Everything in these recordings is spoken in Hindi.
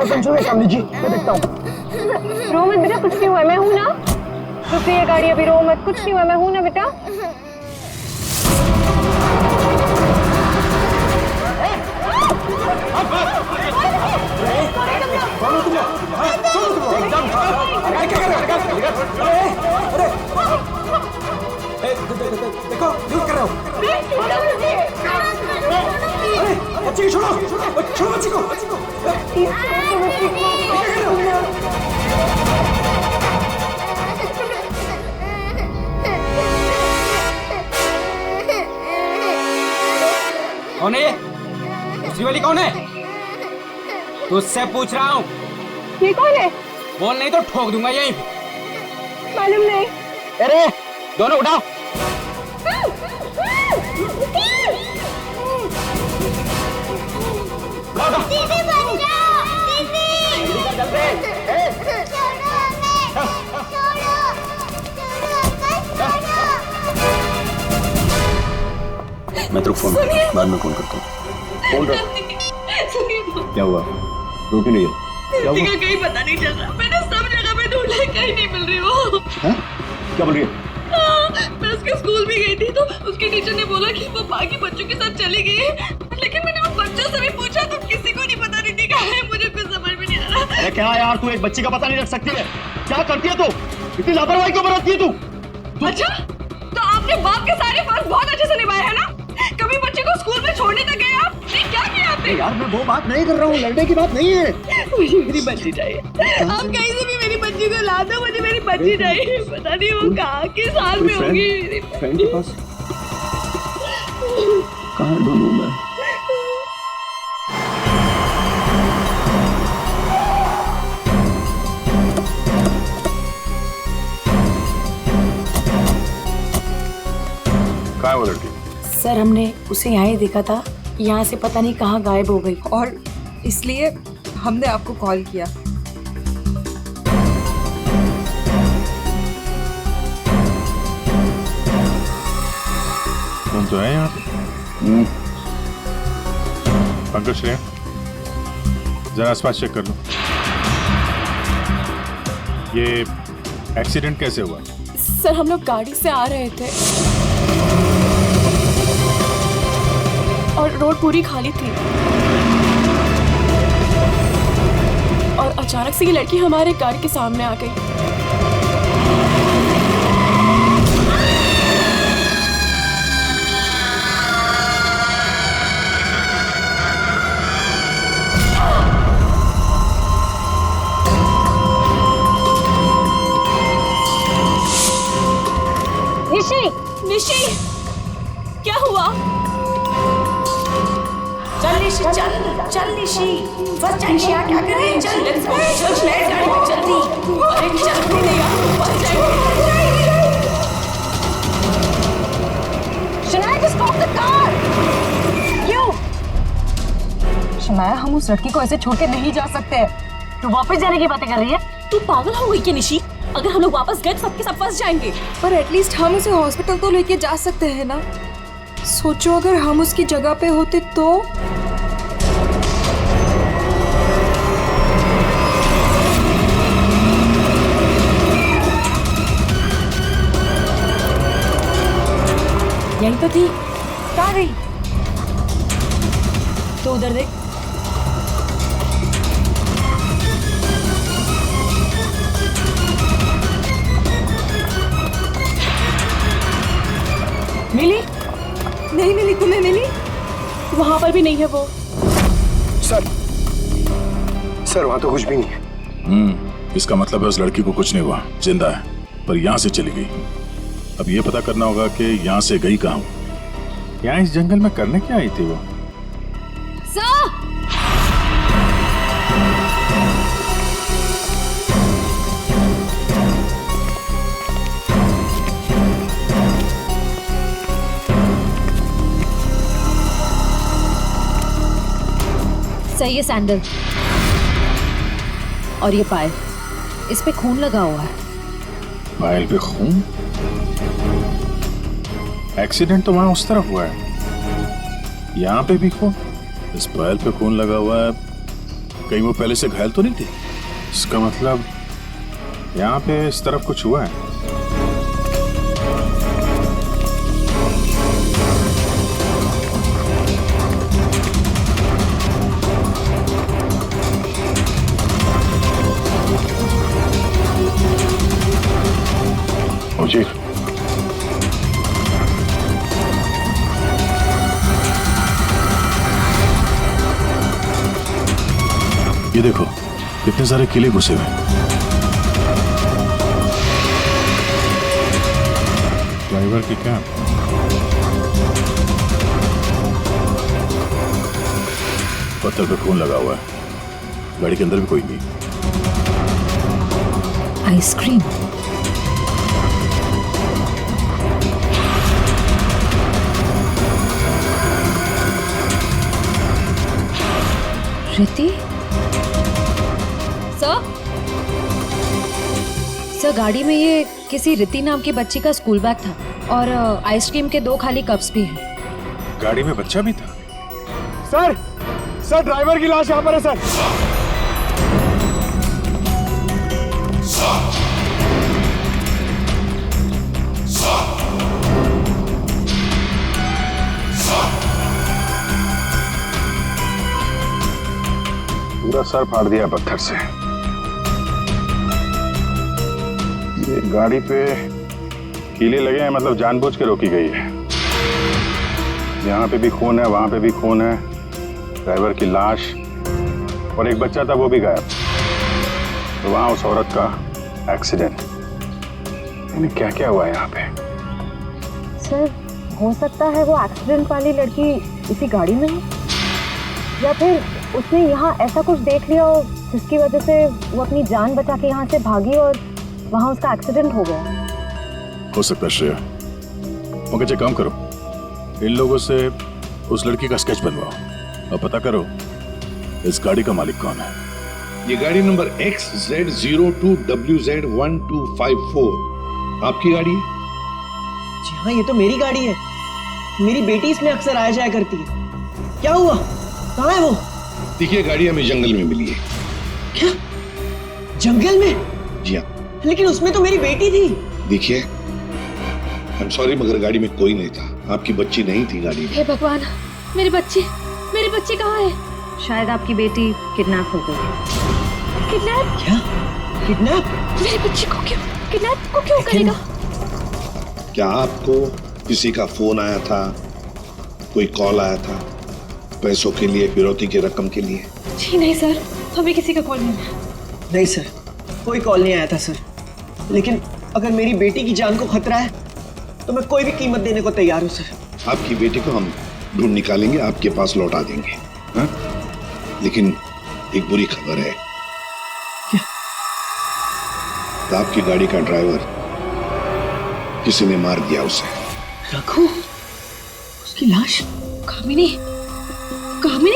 आप टेंशन में काम लीजिए, मैं देखता हूँ। रो मत बेटा, कुछ नहीं हुआ, मैं हूँ ना। रुक ये गाड़ी, अभी रो मत, कुछ नहीं हुआ, मैं हूँ ना बेटा। देखो क्यों कर रहे हो? अरे बच्ची को छोड़ो, छोड़ो बच्ची को। कौन है ये? दूसरी वाली कौन है? तुझसे पूछ रहा हूँ। ये कौन है? बोल नहीं तो ठोक दूंगा यहीं। मालूम नहीं। अरे दोनों उठाओ। दीदी बच जाओ, दीदी। छोड़ो हमें, छोड़ो, मैं तेरे को फोन करता हूँ, बाद में फोन करता हूँ। फोन कर। क्या हुआ? रो क्यों नहीं है? क्या हुआ? कहीं पता नहीं चल रहा, मैंने सब जगह पे ढूंढा, कहीं नहीं मिल रही वो। हाँ? क्या बोल रही है? मैं उसके स्कूल भी गई थी तो उसके टीचर ने बोला कि वो बाकी बच्चों के साथ चली गई है, लेकिन मैंने उन बच्चों से भी पूछा तो किसी को नहीं पता दीदी कहाँ है, मुझे कुछ समझ में नहीं आ रहा। अरे क्या यार, तू एक बच्ची का पता नहीं रख सकती है? क्या करती है तू? इतनी लापरवाही क्यों बरतती है तू? अच्छा, तो आपने बाप के सारे फर्ज बहुत अच्छे से निभाए है ना? कभी बच्चे को स्कूल में छोड़ने तक गए आप? नहीं, क्या किया आपने? यार मैं वो बात नहीं कर रहा हूँ, लड़ने की बात नहीं है। मुझे मेरी बच्ची चाहिए, आप कहीं से भी मेरी बच्ची को ला दो, मुझे मेरी बच्ची चाहिए। पता नहीं वो कहाँ किस हाल में होगी। फ्रेंड के पास कहाँ ढूंढूं मैं? कहाँ है वो लड़की? सर हमने उसे यहाँ ही देखा था, यहाँ से पता नहीं कहाँ गायब हो गई और इसलिए हमने आपको कॉल किया। कौन तो है यहाँ पे? पंकज श्रेया, जरा आसपास चेक कर लो। ये एक्सीडेंट कैसे हुआ? सर हम लोग गाड़ी से आ रहे थे और रोड पूरी खाली थी और अचानक से ये लड़की हमारे कार के सामने आ गई। निशी, निशी, क्या हुआ? चल निशी, चल चल निशी, फर्स्ट टाइम क्या कर रही है? चल लेट्स गो, चल गाड़ी जल्दी। अरे चल नहीं यार, बच जाएंगे। Shanaya, just stop the car. क्यों? शनाया, हम उस लड़की को ऐसे छोड़ के नहीं जा सकते। तू वापस जाने की बातें कर रही है? तू पागल हो गई क्या निशी? अगर हम लोग वापस गए तो सबके सब फंस जाएंगे। पर एटलीस्ट हम उसे हॉस्पिटल तो लेके जा सकते हैं ना। सोचो अगर हम उसकी जगह पे होते तो। यही तो थी, कहाँ गई? तो उधर देख। मिली? नहीं मिली, तुम्हें मिली? वहां पर भी नहीं है वो। सर वहाँ तो कुछ भी नहीं है। इसका मतलब है उस लड़की को कुछ नहीं हुआ, जिंदा है, पर यहाँ से चली गई। अब ये पता करना होगा कि यहाँ से गई कहाँ। यहाँ इस जंगल में करने क्या आई थी वो? सही है सैंडल, और ये पायल, इस पे खून लगा हुआ है। पायल पे खून? एक्सीडेंट तो वहां उस तरफ हुआ है, यहाँ पे भी खून। इस पायल पे खून लगा हुआ है, कहीं वो पहले से घायल तो नहीं थी? इसका मतलब यहाँ पे इस तरफ कुछ हुआ है। चीफ, ये देखो कितने सारे किले घुसे हुए हैं। ड्राइवर की क्या? पत्थर पे खून लगा हुआ है, गाड़ी के अंदर भी कोई नहीं। आइसक्रीम। रिति? सर गाड़ी में ये किसी रिति नाम की बच्ची का स्कूल बैग था और आइसक्रीम के 2 खाली कप्स भी हैं। गाड़ी में बच्चा भी था? सर ड्राइवर की लाश यहाँ पर है सर। पूरा सर फाड़ दिया पत्थर से। ये गाड़ी पे कीले लगे हैं, मतलब जानबूझ के रोकी गई है। यहाँ पे भी खून है, वहां पे भी खून है, ड्राइवर की लाश और एक बच्चा था वो भी गायब। तो वहां उस औरत का एक्सीडेंट। यानी क्या क्या हुआ है यहाँ पे? सर हो सकता है वो एक्सीडेंट वाली लड़की इसी गाड़ी में है, या फिर उसने यहाँ ऐसा कुछ देख लिया हो जिसकी वजह से वो अपनी जान बचा के यहाँ से भागी और वहाँ उसका एक्सीडेंट हो गया। हो सकता है श्रेया। मगर एक काम करो, इन लोगों से उस लड़की का स्केच बनवाओ और पता करो इस गाड़ी का मालिक कौन है। ये गाड़ी नंबर XZ02WZ1254 आपकी गाड़ी है? जी हाँ, ये तो मेरी गाड़ी है। मेरी बेटी इसमें अक्सर आया जाया करती है। क्या हुआ? कहाँ है वो? देखिए, गाड़ी हमें जंगल में मिली है। क्या? जंगल में? जी हाँ। लेकिन उसमें तो मेरी बेटी थी। देखिए, आई एम सॉरी मगर गाड़ी में कोई नहीं था। आपकी बच्ची नहीं थी गाड़ी में। हे भगवान, मेरी बच्ची कहाँ है? शायद आपकी बेटी किडनैप हो गई। किडनैप? क्या? किडनैप? मेरी बच्ची को क्यों करेगा? क्या आपको किसी का फोन आया था, कोई कॉल आया था पैसों के लिए, फिरौती की रकम के लिए? जी नहीं सर, हमें किसी का कॉल नहीं आया। नहीं सर, कोई कॉल नहीं आया था सर। लेकिन अगर मेरी बेटी की जान को खतरा है तो मैं कोई भी कीमत देने को तैयार हूँ सर। आपकी बेटी को हम ढूंढ निकालेंगे, आपके पास लौटा देंगे। हा? लेकिन एक बुरी खबर है। क्या? तो आपकी गाड़ी का ड्राइवर किसी ने मार दिया उसे। रघु? उसकी लाश? कामिनी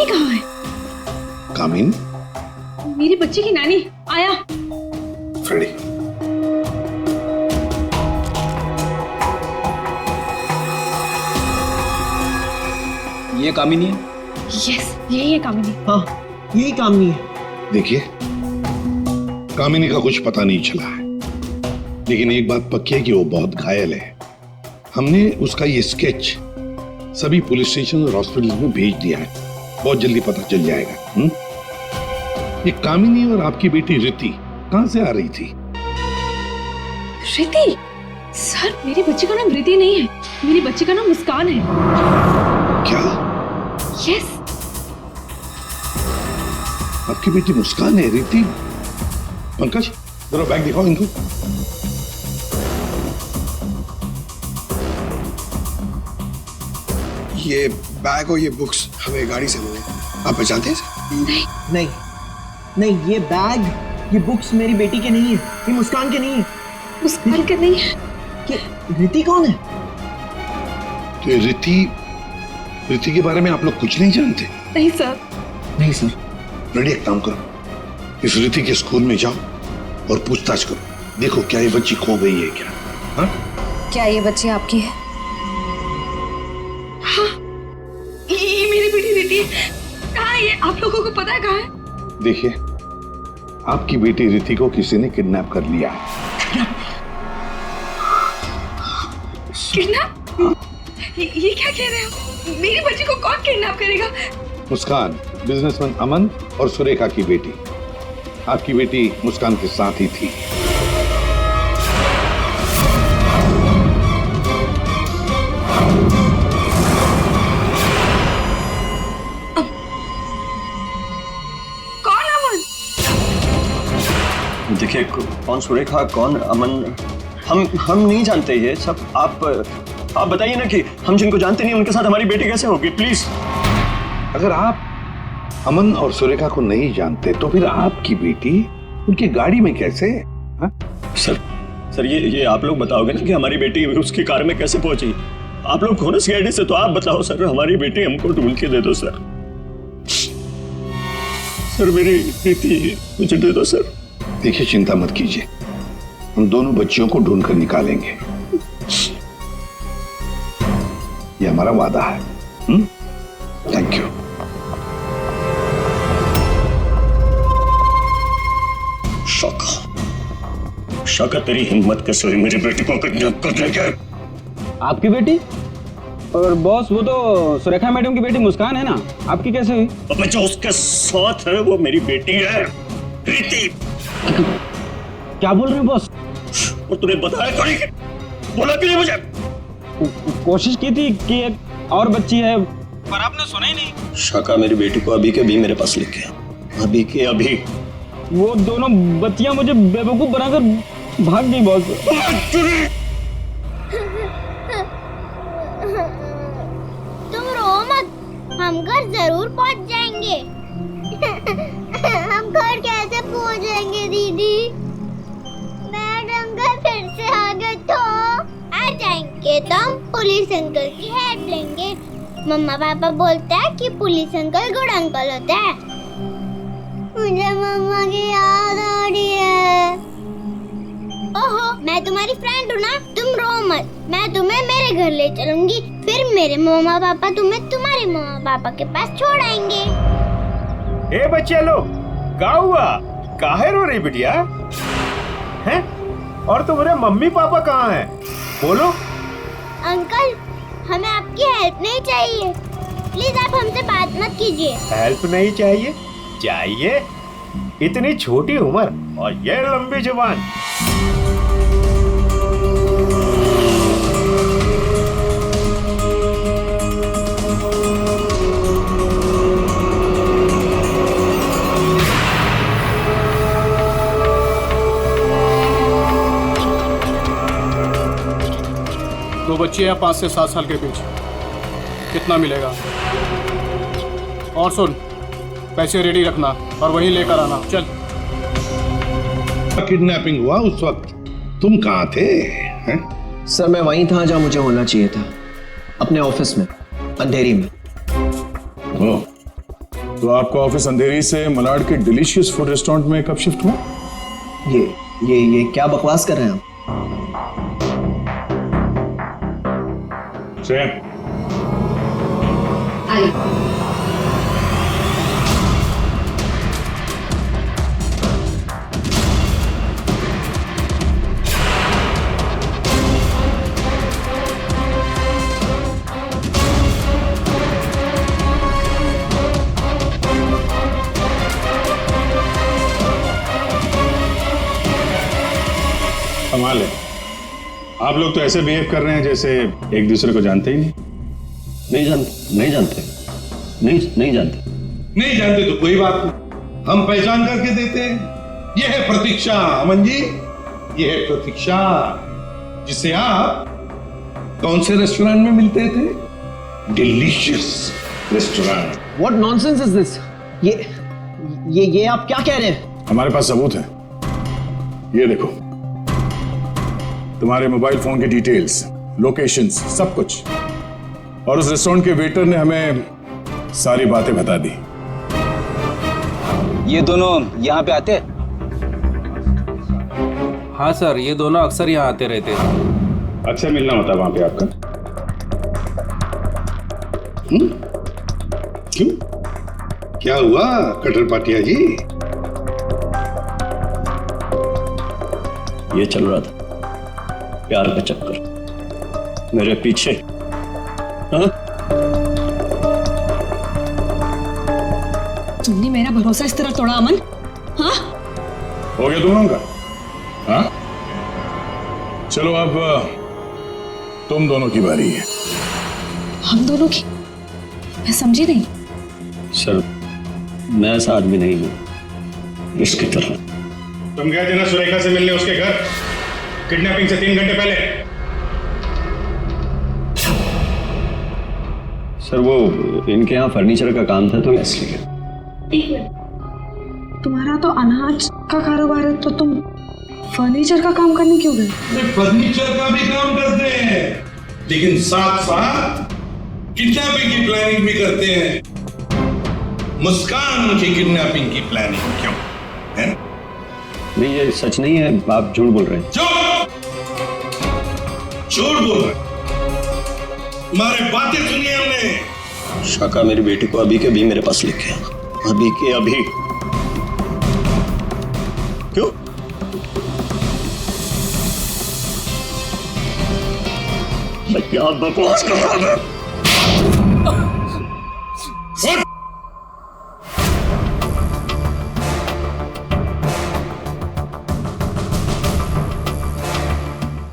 कहाँ है? कामिनी? मेरी बच्ची की नानी। आया। फ्रेडी। ये कामिनी है? यस, यही है कामिनी। हाँ, यही कामिनी है। देखिए, कामिनी का कुछ पता नहीं चला है, लेकिन एक बात पक्की है कि वो बहुत घायल है। हमने उसका ये स्केच सभी पुलिस स्टेशन और हॉस्पिटल में भेज दिया है। बहुत जल्दी पता चल जाएगा। ये कामिनी और आपकी बेटी रिति कहां से आ रही थी? रिति? सर, मेरी बच्ची का नाम रिति नहीं है, मेरी बच्ची का नाम मुस्कान है। क्या? यस। आपकी बेटी मुस्कान है? रिति? पंकज, जरा बैग दिखाओ इनको। ये बैग और ये बुक्स हमें गाड़ी से मिले। आप पहचानते हैं? नहीं, ये बैग, ये बुक्स मेरी बेटी के नहीं है, ये मुस्कान के नहीं है। मुस्कान के नहीं है? रिति कौन है? तो रिति के बारे में आप लोग कुछ नहीं जानते? नहीं सर। नहीं सर। रेडी, एक काम करो, इस रिति के स्कूल में जाओ और पूछताछ करो। देखो क्या ये बच्ची खो गई है क्या? हाँ? क्या ये बच्ची आपकी है? हाँ, ये मेरी बेटी रिति है। कहाँ है ये? आप लोगों को पता है कहाँ है? देखिए, आपकी बेटी रिति को किसी ने किडनैप कर लिया है। किडनैप? ये क्या कह रहे हो? मेरी बच्ची को कौन किडनैप करेगा? मुस्कान, बिजनेसमैन अमन और सुरेखा की बेटी। आपकी बेटी मुस्कान के साथ ही थी। देखिए, कौन सुरेखा कौन अमन, हम नहीं जानते ये सब। आप बताइए ना कि हम जिनको जानते नहीं उनके साथ हमारी बेटी कैसे होगी, प्लीज। अगर आप अमन और सुरेखा को नहीं जानते तो फिर आपकी बेटी उनकी गाड़ी में कैसे? हा? सर ये आप लोग बताओगे ना कि हमारी बेटी उसकी कार में कैसे पहुंची? आप लोग कौन सीआईडी से, तो आप बताओ सर। हमारी बेटी हमको ढूंढ के दे दो सर। सर मेरी बेटी मुझे दे दो सर। देखिए, चिंता मत कीजिए, हम दोनों बच्चियों को ढूंढ कर निकालेंगे। ये हमारा वादा है। Thank you. शाका तेरी हिम्मत कैसे हुई मेरी बेटी को किडनैप करने के? आपकी बेटी? और बॉस, वो तो सुरेखा मैडम की बेटी मुस्कान है ना, आपकी कैसे हुई? अब जो उसके साथ है वो मेरी बेटी है, रिति। क्या बोल रहे हैं बॉस? और तूने बताया क्यों नहीं? बोला क्यों नहीं मुझे? कोशिश की थी कि एक और बच्ची है, पर आपने सुना ही नहीं। शाका मेरी बेटी को अभी के अभी मेरे पास लेके आ, अभी के अभी। वो दोनों बच्चियां मुझे बेवकूफ बनाकर भाग गई बॉस। तुम रो मत, हम घर जरूर पहुंच जाएंगे। हम घर कैसे पहुंचेंगे दीदी? मैडम का फिर से आ गए तो आ जाएंगे तो हम पुलिस अंकल की हेल्प लेंगे। मम्मा पापा बोलते हैं कि पुलिस अंकल गुड अंकल होता है। मुझे मम्मा की याद आ रही है। ओहो, मैं तुम्हारी फ्रेंड हूँ ना, तुम रो मत। मैं तुम्हें मेरे घर ले चलूंगी, फिर मेरे मम्मा पापा तुम्हें तुम्हारे मम्मा पापा के पास छोड़ आएंगे। ए बच्चे लोग, क्या हुआ? काहे रो रही बिटिया? हैं? और तुम्हारे मम्मी पापा कहाँ हैं? बोलो। अंकल, हमें आपकी हेल्प नहीं चाहिए, प्लीज आप हमसे बात मत कीजिए। हेल्प नहीं चाहिए? चाहिए? इतनी छोटी उम्र और ये लंबी जुबान। दो बच्चे हैं 5 से 7 साल के बीच, कितना मिलेगा? और सुन, पैसे रेडी रखना और वहीं लेकर आना। चल। किडनैपिंग हुआ उस वक्त तुम कहाँ थे? हैं? सर मैं वहीं था जहाँ मुझे होना चाहिए था, अपने ऑफिस में, अंधेरी में। ओह, तो आपका ऑफिस अंधेरी से मलाड के डिलीशियस फूड रेस्टोरेंट में कब शिफ्ट हुआ? ये क्या बकवास कर रहे हैं आप? कमाल है, आप लोग तो ऐसे बिहेव कर रहे हैं जैसे एक दूसरे को जानते ही नहीं। नहीं जानते नहीं जानते तो कोई बात नहीं, हम पहचान करके देते हैं। ये है प्रतीक्षा अमन जी, ये है प्रतीक्षा, जिसे आप कौन से रेस्टोरेंट में मिलते थे? Delicious restaurant. What nonsense is this? ये आप क्या कह रहे हैं? हमारे पास सबूत है, ये देखो, तुम्हारे मोबाइल फोन की डिटेल्स, लोकेशंस, सब कुछ। और उस रेस्टोरेंट के वेटर ने हमें सारी बातें बता दी। ये दोनों यहाँ पे आते? हाँ सर, ये दोनों अक्सर यहाँ आते रहते हैं। अक्सर मिलना होता वहां पे आपका? क्यों? क्या हुआ कटर पाटिया जी? ये चल रहा था प्यार का चक्कर मेरे पीछे। हाँ? तुमने मेरा भरोसा इस तरह तोड़ा अमन? हाँ? हो गया दोनों का? हाँ? चलो अब तुम दोनों की बारी है। हम दोनों की? मैं समझी नहीं। सर मैं ऐसा आदमी नहीं हूं इसकी तरह। तुम गए थे ना सुरेखा से मिलने उसके घर किडनैपिंग से 3 घंटे पहले? सर वो इनके यहाँ फर्नीचर का काम था तो इसलिए। एक मिनट, तुम्हारा तो अनाज का कारोबार है तो तुम फर्नीचर का काम करने क्यों गए? फर्नीचर का भी काम करते हैं लेकिन साथ साथ किडनैपिंग की प्लानिंग भी करते हैं। मुस्कान की किडनैपिंग की प्लानिंग क्यों है? नहीं ये सच नहीं है, आप झूठ बोल रहे हैं। झूठ बोल रहे? हमारे बातें सुनी हमने। शाका मेरी बेटी को अभी के अभी मेरे पास लेके आया, अभी के अभी। क्यों? मैं क्या बकवास कर रहा था?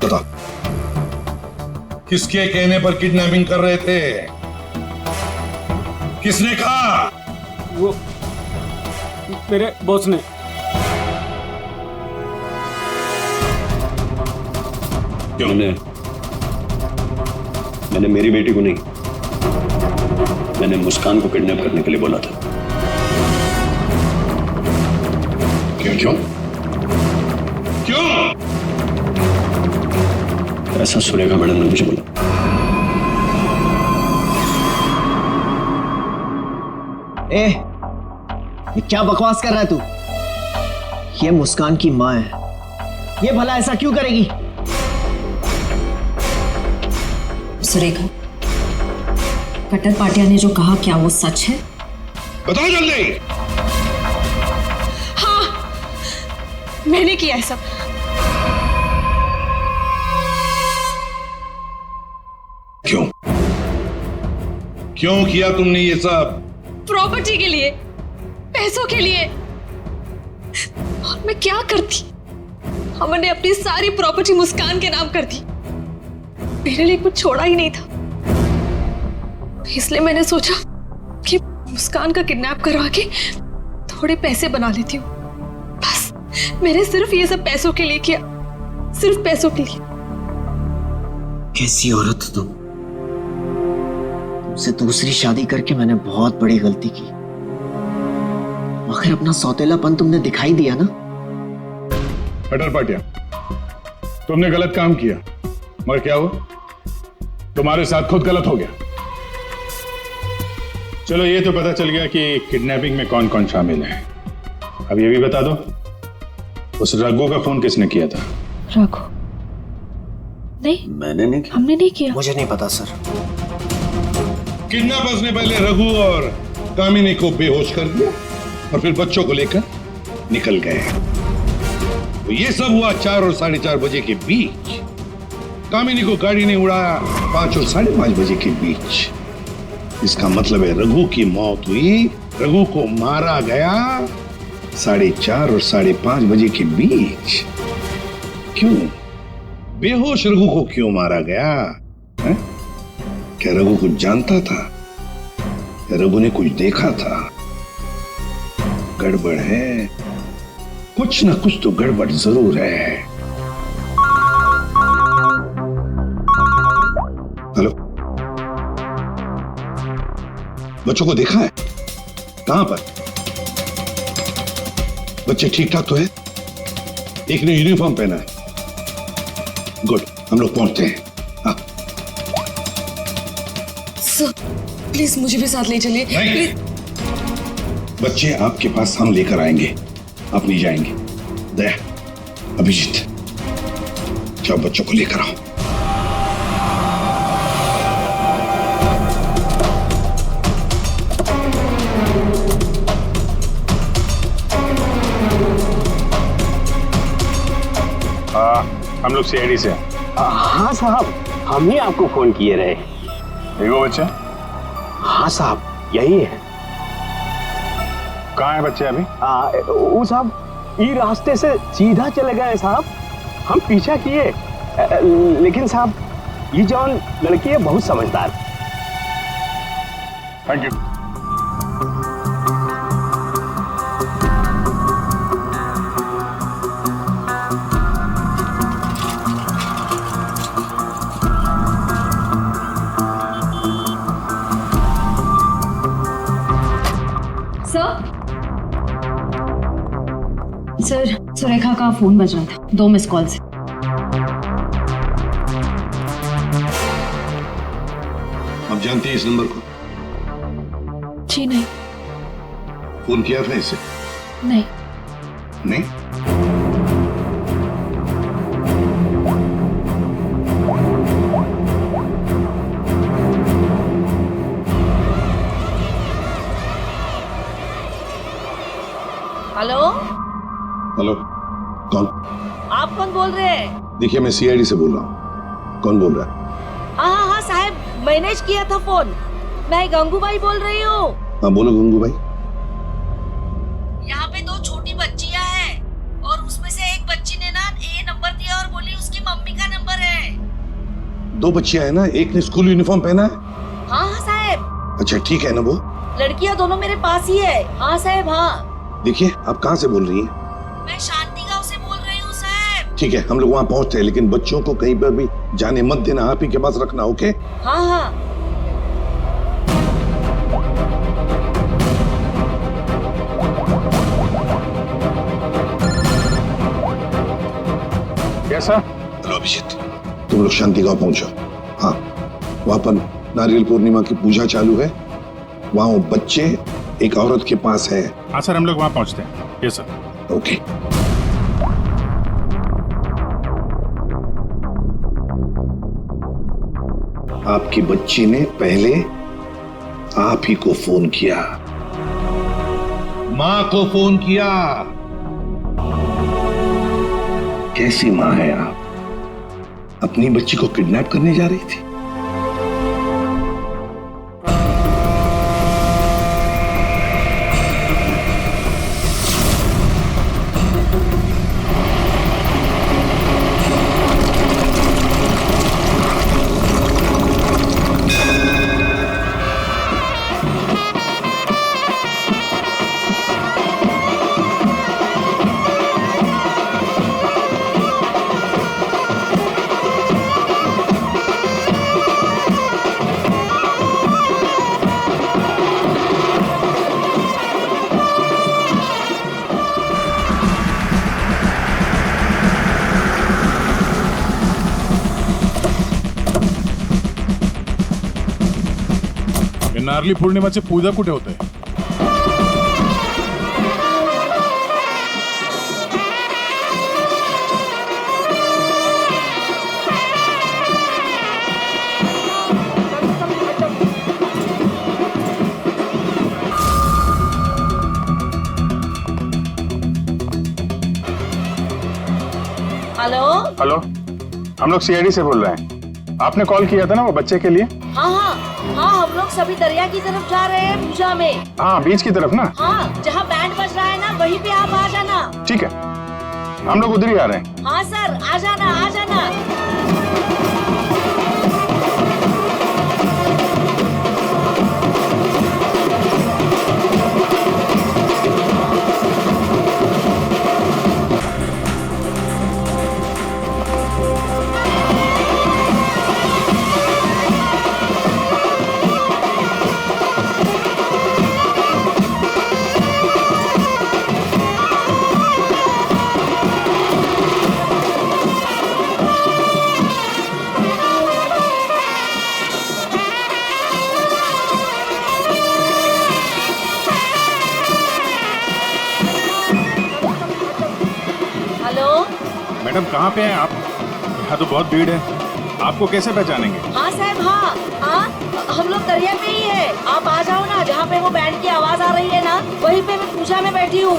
बता, किसके कहने पर किडनैपिंग कर रहे थे? किसने कहा? वो मेरे बॉस ने। क्यों? मैंने मेरी बेटी को नहीं, मैंने मुस्कान को किडनैप करने के लिए बोला था। क्यों क्यों क्यों? ऐसा सुरेखा मैडम ने मुझे बोला। ये क्या बकवास कर रहा है तू? ये मुस्कान की माँ है, ये भला ऐसा क्यों करेगी? सुरेखा, कटर पाटिया ने जो कहा क्या वो सच है? बताओ जल्दी। हाँ, मैंने किया है सब। क्यों क्यों किया तुमने ये सब? प्रॉपर्टी के लिए, पैसों के लिए। और मैं क्या करती? हमने अपनी सारी प्रॉपर्टी मुस्कान के नाम कर दी। मेरे लिए कुछ छोड़ा ही नहीं था, इसलिए मैंने सोचा कि मुस्कान का किडनैप करवा के थोड़े पैसे बना लेती हूँ। बस मैंने सिर्फ ये सब पैसों के लिए किया, सिर्फ पैसों के लिए। कैसी औरत हो तुम? तुमसे दूसरी शादी करके मैंने बहुत बड़ी गलती की। आखिर अपना सौतेलापन तुमने दिखाई दिया ना। कटर पाटिया, तुमने गलत काम किया, मगर क्या हुआ? तुम्हारे साथ खुद गलत हो गया। चलो ये तो पता चल गया कि किडनैपिंग में कौन कौन शामिल है। अब ये भी बता दो, उस रघु का फोन किसने किया था? रघु? नहीं, मैंने नहीं किया। हमने नहीं किया। मुझे नहीं पता सर। किडनैपर्स ने पहले रघु और कामिनी को बेहोश कर दिया और फिर बच्चों को लेकर निकल गए। तो ये सब हुआ 4 और 4:30 बजे के बीच। कामिनी को गाड़ी ने उड़ाया 5 और 5:30 बजे के बीच। इसका मतलब है रघु की मौत हुई, रघु को मारा गया 4:30 और 5:30 बजे के बीच। क्यों? बेहोश रघु को क्यों मारा गया है? क्या रघु कुछ जानता था? क्या रघु ने कुछ देखा था? गड़बड़ है, कुछ ना कुछ तो गड़बड़ जरूर है। हेलो, बच्चों को देखा है? कहां पर? बच्चे ठीक ठाक तो है? एक ने यूनिफॉर्म पहना है। गुड, हम लोग पहुंचते हैं। हाँ। सर, प्लीज मुझे भी साथ ले चलिए। नहीं, बच्चे आपके पास हम लेकर आएंगे, आप नहीं जाएंगे। दया, अभिजीत, जाओ बच्चों को लेकर आओ। हम लोग सीआईडी से हैं। हाँ साहब, हम ही आपको फोन किए रहे। ये वो बच्चा? हाँ साहब, यही है। कहाँ है बच्चे अभी? वो साहब ये रास्ते से सीधा चले गए साहब, हम पीछा किए, लेकिन साहब ये जौन लड़की है बहुत समझदार। Thank you. सर, सुरेखा का फोन बज रहा था, 2 मिस कॉल से। आप जानती हैं इस नंबर को? जी नहीं। फोन किया था इसे? नहीं। नहीं? हेलो, हेलो, कौन? आप कौन बोल रहे हैं? देखिए, मैं सीआईडी से बोल रहा हूँ। कौन बोल रहा है? हाँ साहब, मैंने किया था फोन। मैं गंगूबाई बोल रही हूँ। हाँ बोलो गंगूबाई। यहाँ पे 2 छोटी बच्चियाँ हैं और उसमें से एक बच्ची ने ना ये नंबर दिया और बोली उसकी मम्मी का नंबर है। 2 बच्चियां हैं ना, एक ने स्कूल यूनिफॉर्म पहना है। हाँ साहब। अच्छा ठीक है ना वो? लड़कियाँ दोनों मेरे पास ही है। हाँ साहब, हाँ। देखिए, आप कहाँ से बोल रही हैं? मैं शांति गांव से बोल रही हूँ साहब। ठीक है, हम लोग वहाँ पहुँचते हैं, लेकिन बच्चों को कहीं पर भी जाने मत देना, आप ही के पास रखना। ओके? हाँ हाँ। कैसा? हेलो अभिजीत, तुम लोग शांति गांव पहुंचो। हाँ, वहाँ पर नारियल पूर्णिमा की पूजा चालू है। वहाँ वो बच्चे एक औरत के पास है। हाँ सर, हम लोग वहाँ पहुँचते हैं। Yes sir. ओके। आपकी बच्ची ने पहले आप ही को फोन किया, माँ को फोन किया। कैसी माँ है आप? अपनी बच्ची को किडनैप करने जा रही थी। नारली पौर्णिमाचे पूजा कुठे होते? हेलो। हेलो, हम लोग सीआईडी से बोल रहे हैं। आपने कॉल किया था ना वो बच्चे के लिए? हाँ हाँ हाँ, हम लोग सभी दरिया की तरफ जा रहे हैं पूजा में। हाँ, बीच की तरफ ना? हाँ, जहाँ बैंड बज रहा है ना वहीं पे आप आ जाना। ठीक है, हम लोग उधर ही आ रहे हैं। हाँ सर, आ जाना आ जाना। मैडम कहाँ पे हैं आप? यहाँ तो बहुत भीड़ है, आपको कैसे पहचानेंगे? हाँ साहब, हाँ, हम लोग दरिया पे ही है। आप आ जाओ ना, जहाँ पे वो बैंड की आवाज आ रही है ना वहीं पे मैं पूजा में बैठी हूँ।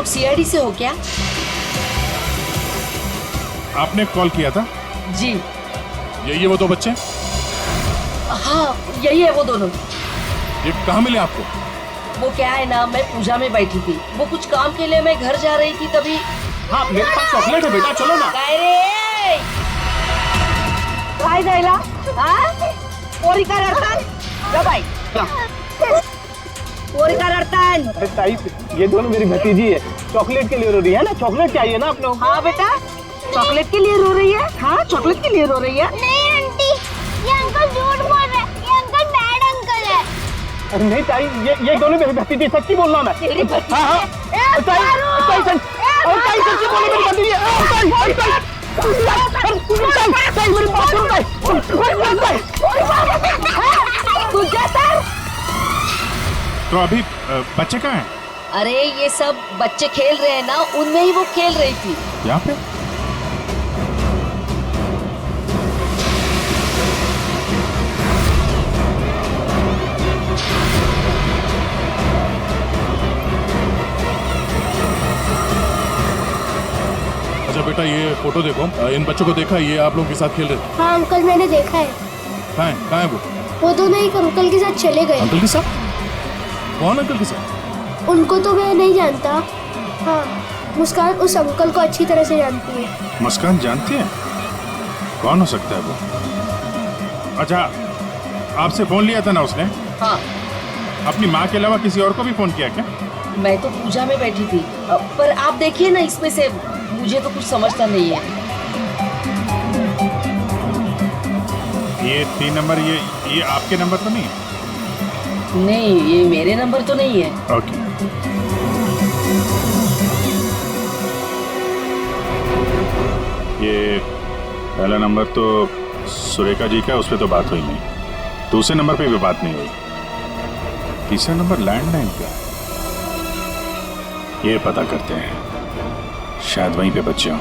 लोग सीआईडी से हो क्या? आपने कॉल किया था? जी। यही है वो दो बच्चे? हाँ यही है वो दोनों। ये कहाँ मिले आपको? वो क्या है ना, मैं पूजा में बैठी थी, वो कुछ काम के लिए मैं घर जा रही थी तभी। हाँ मेरे पास चॉकलेट है बेटा, चलो ना। काय रे? काय जायला पोरी काय रडतान? जा बाई पोरी काय रडतान? अरे ताई ये दोनों मेरी भतीजी है, चॉकलेट के लिए रो रही है ना, चॉकलेट चाहिए ना आप लोग। हाँ बेटा चॉकलेट के लिए रो रही है। हाँ चॉकलेट के लिए रो रही है। नहीं आंटी, ये अंकल झूठ बोल रहे हैं, ये अंकल बैड अंकल है। अरे नहीं ताई, ये दोनों मेरी भतीजी, सच्ची बोल रहा मैं। हाँ हाँ ताई सच्ची बोल मेरी भतीजी। ताई मेरी बात सुन ताई। तो अभी बच्चे कहाँ हैं? अरे ये सब बच्चे खेल रहे हैं ना, उनमें ही वो खेल रही थी। यहाँ पे? अच्छा बेटा ये फोटो देखो, इन बच्चों को देखा, ये आप लोगों के साथ खेल रहे थे? हाँ अंकल मैंने देखा है। कहाँ है वो दोनों एक अंकल के साथ चले गए। अंकल के साथ? कौन अंकल के साथ? उनको तो मैं नहीं जानता। हाँ मुस्कान उस अंकल को अच्छी तरह से जानती है। मुस्कान जानती है? कौन हो सकता है वो? अच्छा आपसे फोन लिया था ना उसने? हाँ। अपनी माँ के अलावा किसी और को भी फोन किया क्या? मैं तो पूजा में बैठी थी, पर आप देखिए ना, इसमें से मुझे तो कुछ समझता नहीं है। ये 3 नंबर, ये आपके नंबर तो नहीं है? नहीं ये मेरे नंबर तो नहीं है। ओके। ये पहला नंबर तो सुरेखा जी का, उस पर तो बात हुई नहीं। दूसरे नंबर पे भी बात नहीं हुई। तीसरा नंबर लैंडलाइन का, ये पता करते हैं, शायद वहीं पे बच्चे हों।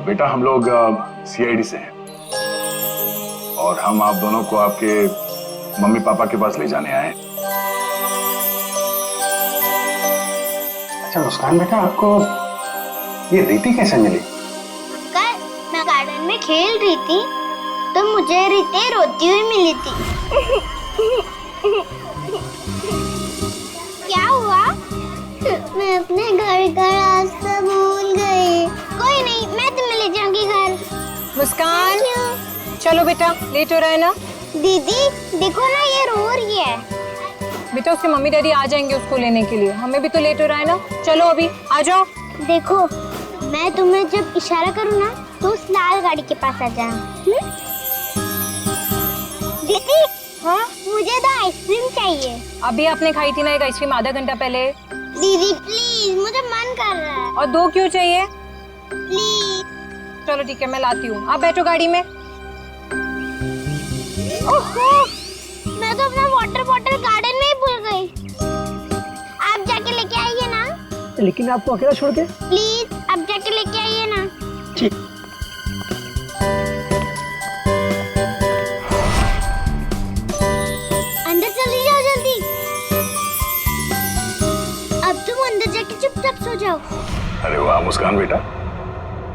बेटा हम लोग सीआईडी से हैं और हम आप दोनों को आपके मम्मी पापा के पास ले जाने आए। अच्छा मुस्कान बेटा, आपको ये रीति कैसे मिली? अंकल मैं गार्डन में खेल रही थी तो मुझे रीति रोती हुई मिली थी। क्या हुआ? मैं अपने घर का रास्ता भूल गई। कोई नहीं, मैं तुम्हें ले जाऊंगी घर। मुस्कान चलो बेटा, लेट हो रहा है ना। दीदी देखो ना, ये रो रही है। बेटा उसके मम्मी डैडी आ जाएंगे उसको लेने के लिए, हमें भी तो लेट हो रहा है ना। चलो अभी आ जाओ। देखो मैं तुम्हें जब इशारा करूँ ना तो उस लाल गाड़ी के पास आ जाना। दीदी हाँ मुझे तो आइसक्रीम चाहिए। अभी आपने खाई थी ना एक आइसक्रीम आधा घंटा पहले। दीदी प्लीज, मुझे मन कर रहा है। और 2 क्यों चाहिए? प्लीज। चलो ठीक है, मैं लाती हूँ, आप बैठो गाड़ी में। ओहो, मैं तो अपना वाटर बॉटल गार्डन में ही भूल गई। आप जाके लेके आइए ना। लेकिन आपको अकेला छोड़ के? प्लीज, आप जाके लेके आइए ना। ठीक। अंदर चली जाओ जल्दी। अब तुम अंदर जाके चुपचाप सो जाओ। अरे वाह मुस्कान बेटा,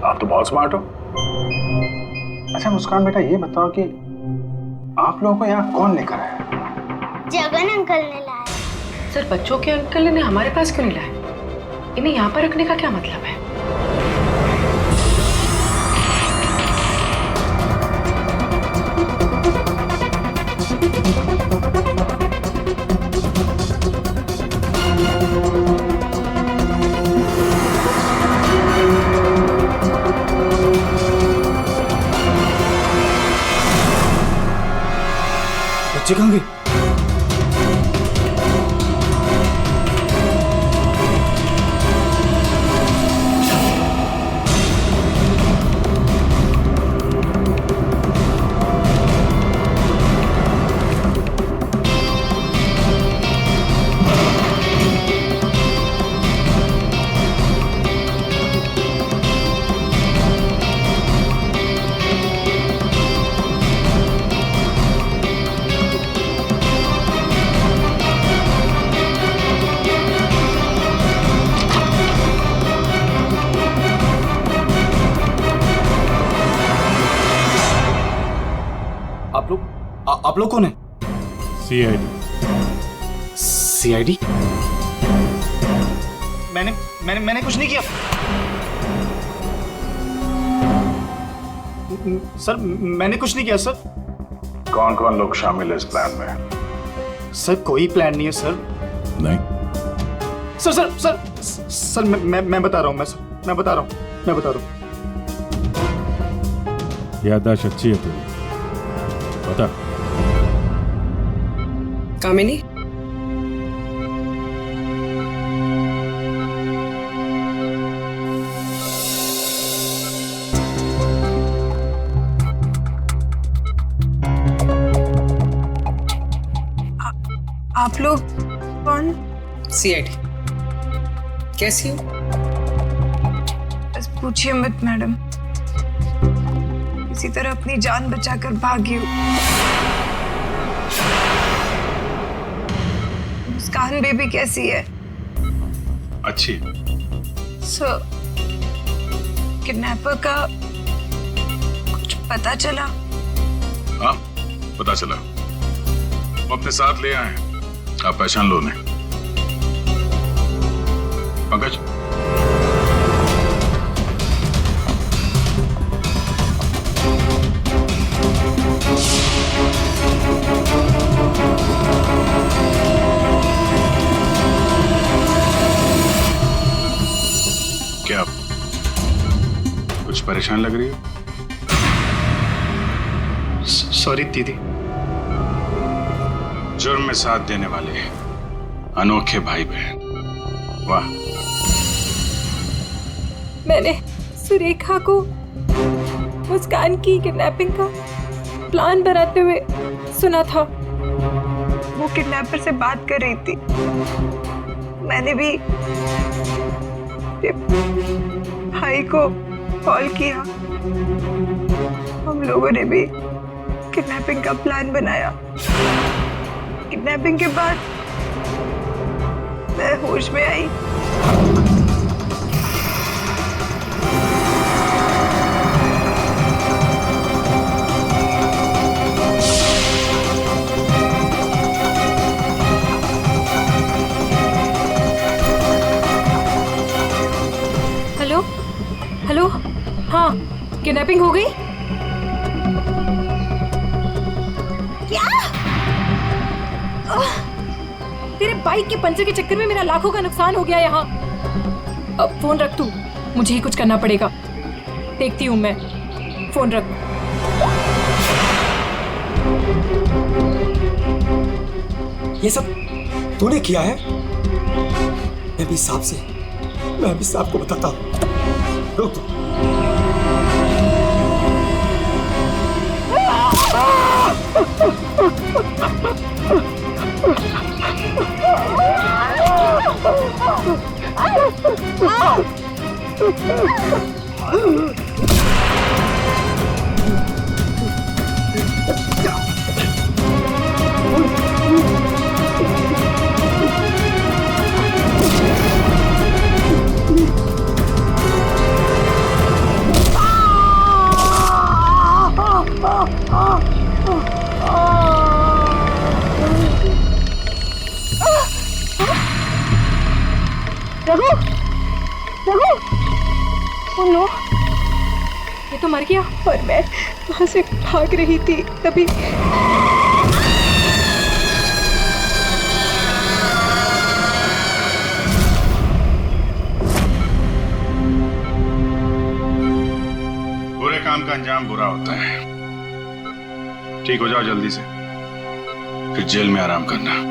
आप तो बहुत स्मार्ट हो। अच्छा मुस्कान बेटा, ये बताओ कि आप लोगों को यहाँ कौन लेकर आया? जगन अंकल ने लाया। सर, बच्चों के अंकल ने हमारे पास क्यों नहीं लाया? इन्हें यहाँ पर रखने का क्या मतलब है? बच्चे कहाँ गए? आप लोग कौन है? सीआईडी? मैंने कुछ नहीं किया सर, मैंने कुछ नहीं किया सर। कौन कौन लोग शामिल है इस प्लान में? सर कोई प्लान नहीं है सर। नहीं सर सर सर सर मैं बता रहा हूँ, मैं बता रहा हूँ। याददाश्त अच्छी है तेरी, बता। कामिनी, आप लोग कौन? सीआईडी। कैसी हो? बस पूछिए मत मैडम, इसी तरह अपनी जान बचाकर भागी हूँ। मुस्कान बेबी कैसी है? अच्छी। सर, किडनैपर का कुछ पता चला? हाँ पता चला, वो अपने साथ ले आए हैं, आप पहचान लो उन्हें। पंकज, क्या कुछ परेशान लग रही हो? सॉरी दीदी। जुर्म में साथ देने वाले अनोखे भाई बहन, वाह। मैंने सुरेखा को मुस्कान की किडनैपिंग का प्लान बनाते हुए सुना था। वो किडनैपर से बात कर रही थी। मैंने भी भाई को कॉल किया। हम लोगों ने भी किडनैपिंग का प्लान बनाया। किडनैपिंग के बाद मैं होश में आई। हेलो हेलो, हाँ किडनैपिंग हो गई? क्या? तेरे बाइक के पंचर के चक्कर में मेरा लाखों का नुकसान हो गया यहाँ। अब फोन रख तू, मुझे ही कुछ करना पड़ेगा। देखती हूँ मैं, फोन रख। ये सब तूने किया है? मैं भी साहब को बताता हूँ। रुक तू। रघु, रघु, ओह नो, ये तो मर गया। और मैं वहां से भाग रही थी तभी बुरे काम का अंजाम बुरा होता है। ठीक हो जाओ जल्दी से, फिर जेल में आराम करना।